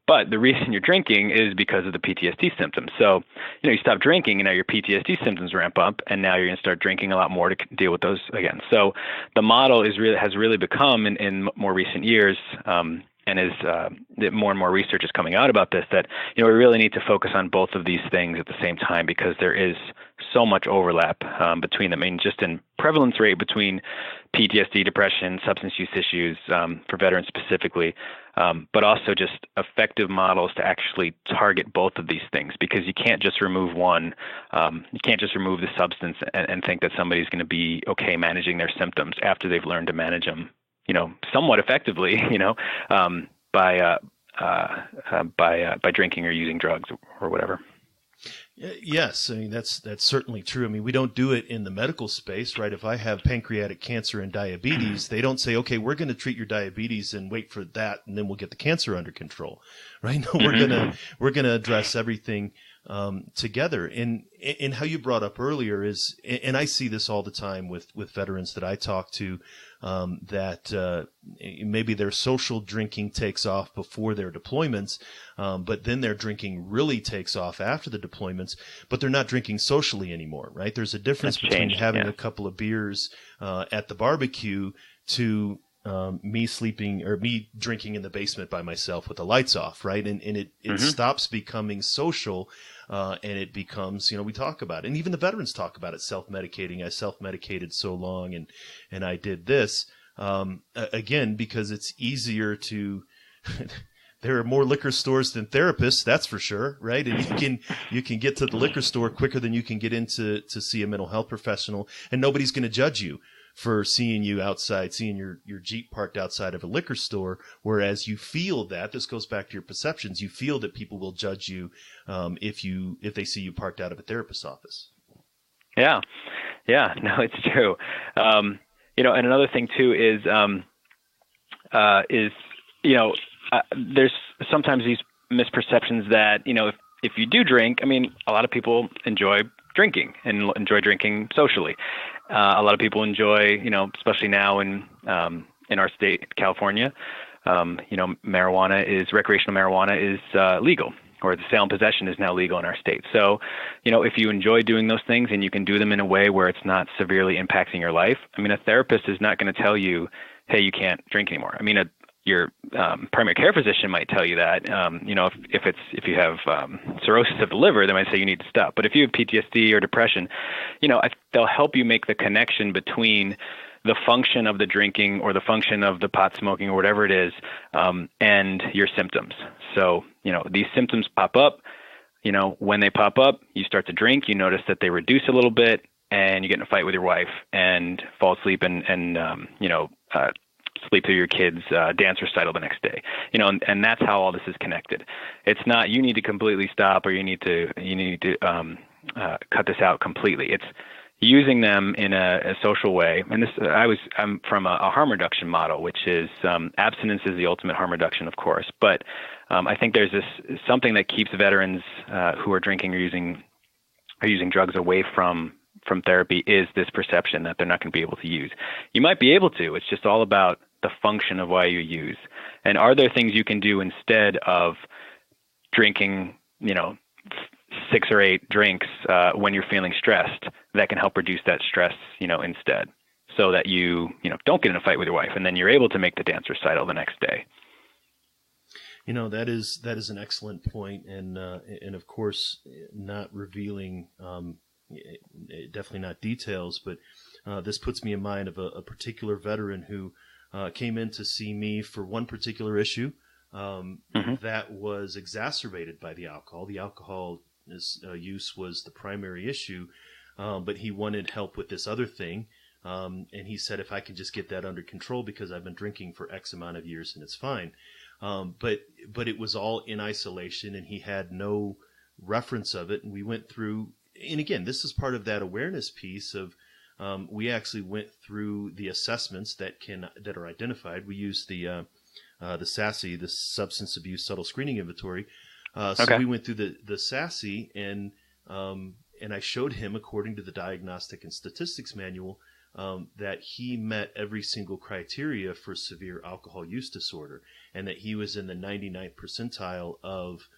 But the reason you're drinking is because of the PTSD symptoms. So, you stop drinking and now your PTSD symptoms ramp up, and now you're going to start drinking a lot more to deal with those again. So the model has really become in more recent years, and is more and more research is coming out about this, that we really need to focus on both of these things at the same time, because there is so much overlap between them. I mean, just in prevalence rate between PTSD, depression, substance use issues for veterans specifically, but also just effective models to actually target both of these things, because you can't just remove one. You can't just remove the substance and think that somebody's going to be okay managing their symptoms after they've learned to manage them, somewhat effectively, by by drinking or using drugs or whatever. Yes, I mean that's certainly true. I mean, we don't do it in the medical space, right? If I have pancreatic cancer and diabetes, they don't say, "Okay, we're going to treat your diabetes and wait for that, and then we'll get the cancer under control," right? No, we're gonna address everything together. And how you brought up earlier is, and I see this all the time with veterans that I talk to, that maybe their social drinking takes off before their deployments, but then their drinking really takes off after the deployments, but they're not drinking socially anymore, right? There's a difference between having a couple of beers at the barbecue to me sleeping or me drinking in the basement by myself with the lights off, right? And it stops becoming social, and it becomes, we talk about it. And even the veterans talk about it, self-medicating. I self-medicated so long and I did this, again, because it's easier to, there are more liquor stores than therapists, that's for sure, right? And you can get to the liquor store quicker than you can get in to see a mental health professional, and nobody's going to judge you for seeing you outside, seeing your Jeep parked outside of a liquor store, whereas you feel that, this goes back to your perceptions, you feel that people will judge you if they see you parked out of a therapist's office. Yeah, no, it's true. And another thing too is there's sometimes these misperceptions that, if you do drink, I mean, a lot of people enjoy drinking and enjoy drinking socially. A lot of people enjoy, especially now in our state, California, recreational marijuana is legal, or the sale and possession is now legal in our state. So, if you enjoy doing those things and you can do them in a way where it's not severely impacting your life, I mean, a therapist is not going to tell you, hey, you can't drink anymore. I mean, your primary care physician might tell you that, if you have cirrhosis of the liver, they might say you need to stop. But if you have PTSD or depression, they'll help you make the connection between the function of the drinking or the function of the pot smoking or whatever it is, and your symptoms. So, these symptoms pop up. When they pop up, you start to drink, you notice that they reduce a little bit, and you get in a fight with your wife and fall asleep and sleep through your kids' dance recital the next day, and that's how all this is connected. It's not you need to completely stop or you need to cut this out completely. It's using them in a social way. And I'm from a harm reduction model, which is abstinence is the ultimate harm reduction, of course. But I think there's something that keeps veterans who are drinking or using drugs away from therapy is this perception that they're not going to be able to use. You might be able to. It's just all about the function of why you use. And are there things you can do instead of drinking, 6 or 8 drinks when you're feeling stressed that can help reduce that stress, instead, so that you don't get in a fight with your wife and then you're able to make the dance recital the next day. That is an excellent point, and of course, not revealing, definitely not details, but this puts me in mind of a particular veteran who came in to see me for one particular issue that was exacerbated by the alcohol. The alcohol use was the primary issue, but he wanted help with this other thing. And he said, if I can just get that under control, because I've been drinking for X amount of years and it's fine. But it was all in isolation and he had no reference of it. And we went through, and again, this is part of that awareness piece of, we actually went through the assessments that are identified. We used the SASI, the Substance Abuse Subtle Screening Inventory. So we went through the SASI, and I showed him, according to the Diagnostic and Statistics Manual, that he met every single criteria for severe alcohol use disorder, and that he was in the 99th percentile of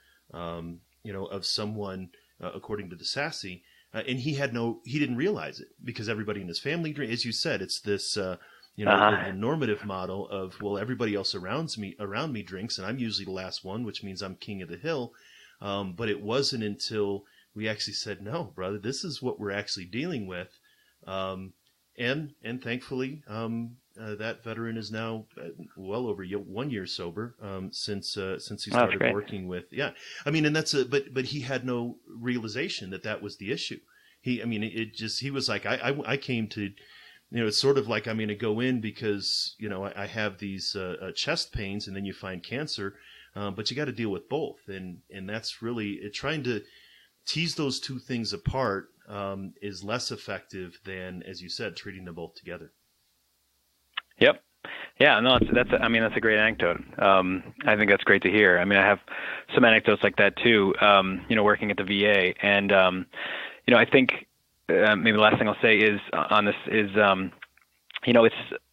someone, according to the SASI. And he didn't realize it, because everybody in his family, as you said, it's this, the normative model of, well, everybody else around me drinks, and I'm usually the last one, which means I'm king of the hill. But it wasn't until we actually said, no, brother, this is what we're actually dealing with. And thankfully, that veteran is now well over 1 year sober, since he started working with, I mean, and but he had no realization that was the issue. He was like, I came to, it's sort of like, I'm going to go in because, I have these chest pains, and then you find cancer. but you got to deal with both. And that's really trying to tease those two things apart is less effective than, as you said, treating them both together. Yep. Yeah, no, that's a great anecdote. I think that's great to hear. I mean, I have some anecdotes like that too, working at the VA. And, I think maybe the last thing I'll say is on this is,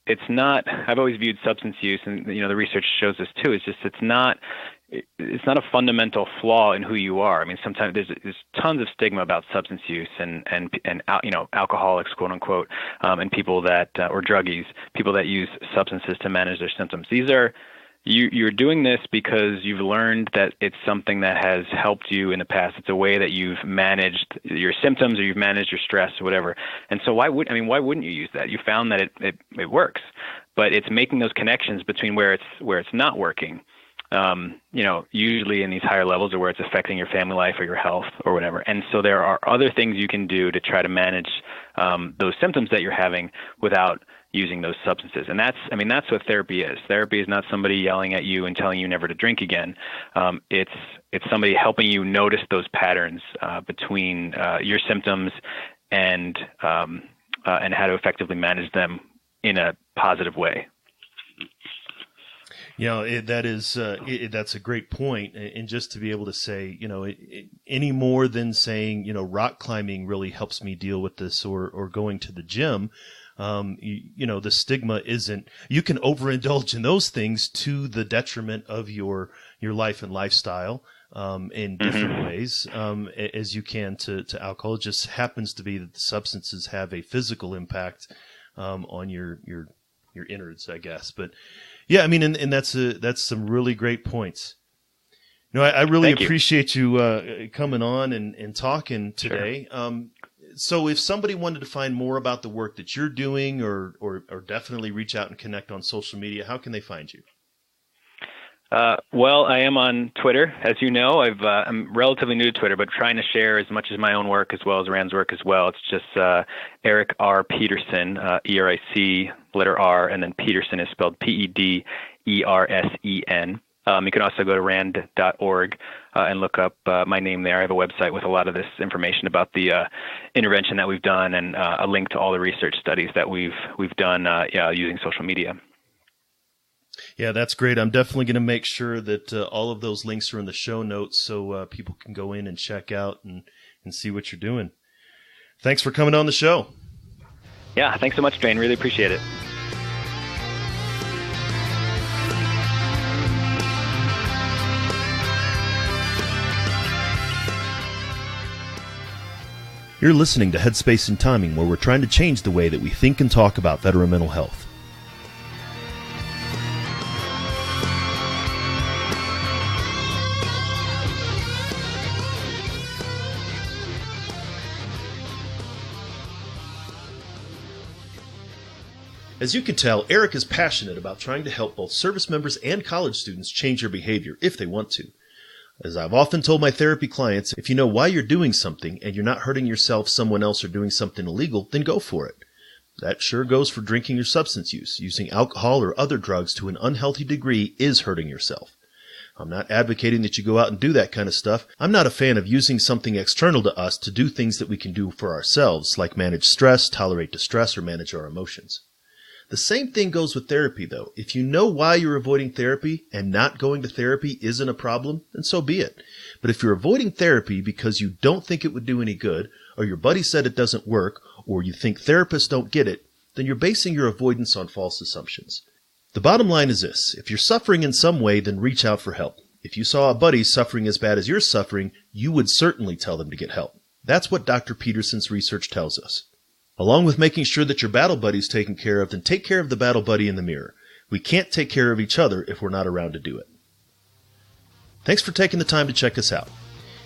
it's not, I've always viewed substance use, and, the research shows this too, it's not a fundamental flaw in who you are. I mean, sometimes there's tons of stigma about substance use and alcoholics, quote unquote, and people that or druggies, people that use substances to manage their symptoms. These are you're doing this because you've learned that it's something that has helped you in the past. It's a way that you've managed your symptoms or you've managed your stress or whatever. And so why wouldn't you use that? You found that it works, but it's making those connections between where it's not working. Usually in these higher levels or where it's affecting your family life or your health or whatever. And so there are other things you can do to try to manage those symptoms that you're having without using those substances. And that's what therapy is. Therapy is not somebody yelling at you and telling you never to drink again. It's somebody helping you notice those patterns between your symptoms and how to effectively manage them in a positive way. That's a great point. And just to be able to say, any more than saying, rock climbing really helps me deal with this or going to the gym, the stigma isn't, you can overindulge in those things to the detriment of your life and lifestyle, in different ways, as you can to alcohol. It just happens to be that the substances have a physical impact, on your innards, I guess. But yeah, I mean, and that's some really great points. I really appreciate you coming on and talking today. Sure. So if somebody wanted to find more about the work that you're doing or definitely reach out and connect on social media, how can they find you? Well, I am on Twitter. As you know, I'm relatively new to Twitter, but trying to share as much as my own work as well as Rand's work as well. It's just Eric R. Pedersen, ERIC, letter R, and then Pedersen is spelled Pedersen. You can also go to rand.org and look up my name there. I have a website with a lot of this information about the intervention that we've done and a link to all the research studies that we've done using social media. Yeah, that's great. I'm definitely going to make sure that all of those links are in the show notes so people can go in and check out and see what you're doing. Thanks for coming on the show. Yeah, thanks so much, Dwayne. Really appreciate it. You're listening to Headspace and Timing, where we're trying to change the way that we think and talk about veteran mental health. As you can tell, Eric is passionate about trying to help both service members and college students change their behavior if they want to. As I've often told my therapy clients, if you know why you're doing something and you're not hurting yourself, someone else, or doing something illegal, then go for it. That sure goes for drinking or substance use. Using alcohol or other drugs to an unhealthy degree is hurting yourself. I'm not advocating that you go out and do that kind of stuff. I'm not a fan of using something external to us to do things that we can do for ourselves, like manage stress, tolerate distress, or manage our emotions. The same thing goes with therapy, though. If you know why you're avoiding therapy and not going to therapy isn't a problem, then so be it. But if you're avoiding therapy because you don't think it would do any good, or your buddy said it doesn't work, or you think therapists don't get it, then you're basing your avoidance on false assumptions. The bottom line is this: if you're suffering in some way, then reach out for help. If you saw a buddy suffering as bad as you're suffering, you would certainly tell them to get help. That's what Dr. Pedersen's research tells us. Along with making sure that your battle buddy's taken care of, then take care of the battle buddy in the mirror. We can't take care of each other if we're not around to do it. Thanks for taking the time to check us out.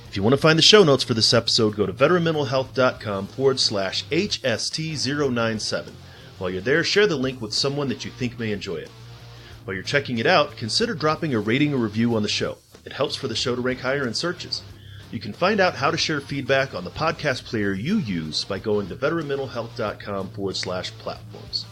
If you want to find the show notes for this episode, go to veteranmentalhealth.com/HST097. While you're there, share the link with someone that you think may enjoy it. While you're checking it out, consider dropping a rating or review on the show. It helps for the show to rank higher in searches. You can find out how to share feedback on the podcast player you use by going to veteranmentalhealth.com/platforms.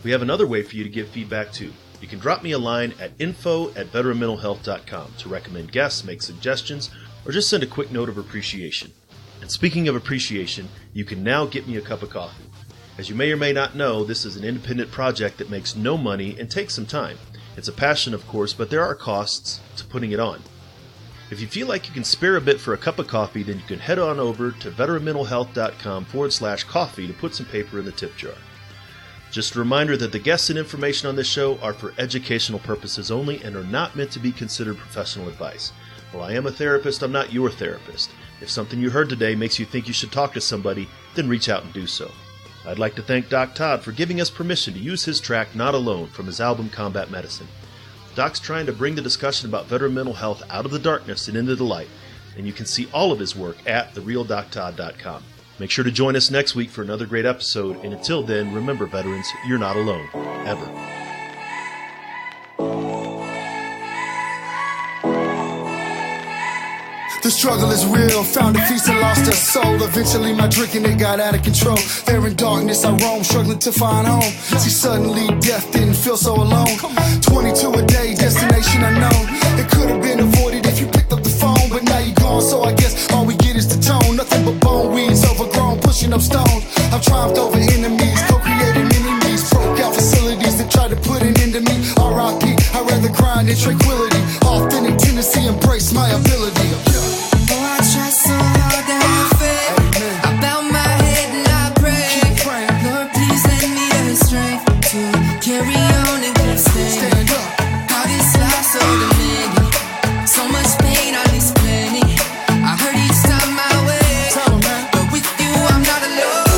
We have another way for you to give feedback too. You can drop me a line at info@veteranmentalhealth.com to recommend guests, make suggestions, or just send a quick note of appreciation. And speaking of appreciation, you can now get me a cup of coffee. As you may or may not know, this is an independent project that makes no money and takes some time. It's a passion, of course, but there are costs to putting it on. If you feel like you can spare a bit for a cup of coffee, then you can head on over to veteranmentalhealth.com/coffee to put some paper in the tip jar. Just a reminder that the guests and information on this show are for educational purposes only and are not meant to be considered professional advice. While I am a therapist, I'm not your therapist. If something you heard today makes you think you should talk to somebody, then reach out and do so. I'd like to thank Doc Todd for giving us permission to use his track Not Alone from his album Combat Medicine. Doc's trying to bring the discussion about veteran mental health out of the darkness and into the light, and you can see all of his work at therealdoctodd.com. Make sure to join us next week for another great episode, and until then, remember, veterans, you're not alone, ever. The struggle is real, found a feast and lost a soul. Eventually my drinking, it got out of control. There in darkness I roam, struggling to find home. See, suddenly death didn't feel so alone. 22 a day, destination unknown. It could have been avoided if you picked up the phone, but now you're gone, so I guess all we get is the tone. Nothing but bone weeds, overgrown, pushing up stones. I've triumphed over enemies, co-created enemies. Broke out facilities that tried to put an end to me. R.I.P. I'd rather grind in tranquility. Authentic tendency, embrace my ability. I try so hard to have faith. I bow my head and I pray. Lord, please lend me the strength to carry on and keep standing. How this life so demanding, so much pain, all this planning. I heard each time I wait, but with you I'm not alone.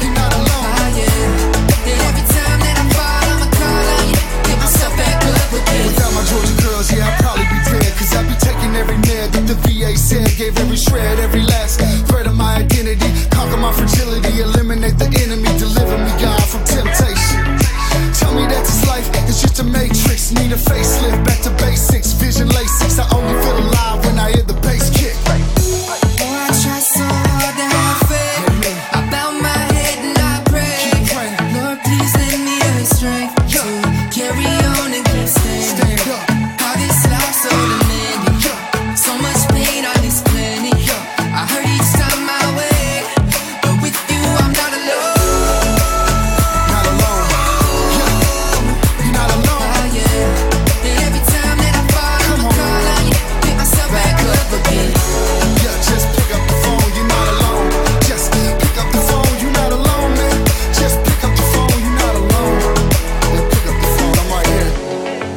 You're not alone. Yeah. Every time that I fall, I'ma call on you, get myself back up again. Without my Georgia girls, yeah, I'd probably be dead. Cause I'd be taking every med that the VA said. Gave every shred, every last thread of my identity. Conquer my fragility, eliminate the enemy. Deliver me, God, from temptation. Tell me that this life is just a matrix. Need a facelift, back to basics. Vision LASIX, I only feel alive when I hear the bass kick. Oh, I try so hard to have faith. I bow my head and I pray. Lord, please lend me the strength to carry on and keep standing. How this life so demanding, so much pain, all this planning. I heard each time I wait, but with you I'm not alone. Not alone. You're not alone. And every time that I fall, I'ma call on you, pick myself back up again. Yeah, just pick up the phone, you're not alone. Just pick up the phone, you're not alone, man. Just pick up the phone, you're not alone. Yeah, pick up the phone, I'm right here.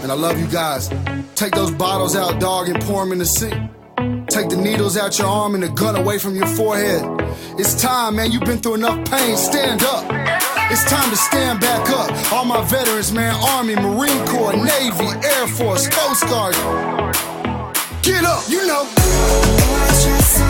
And I love you guys. Take those bottles out, dog, and pour them in the sink. Take the needles out your arm and the gun away from your forehead. It's time, man, you've been through enough pain, stand up. It's time to stand back up. All my veterans, man, Army, Marine Corps, Navy, Air Force, Coast Guard. Get up, you know. Oh, I try so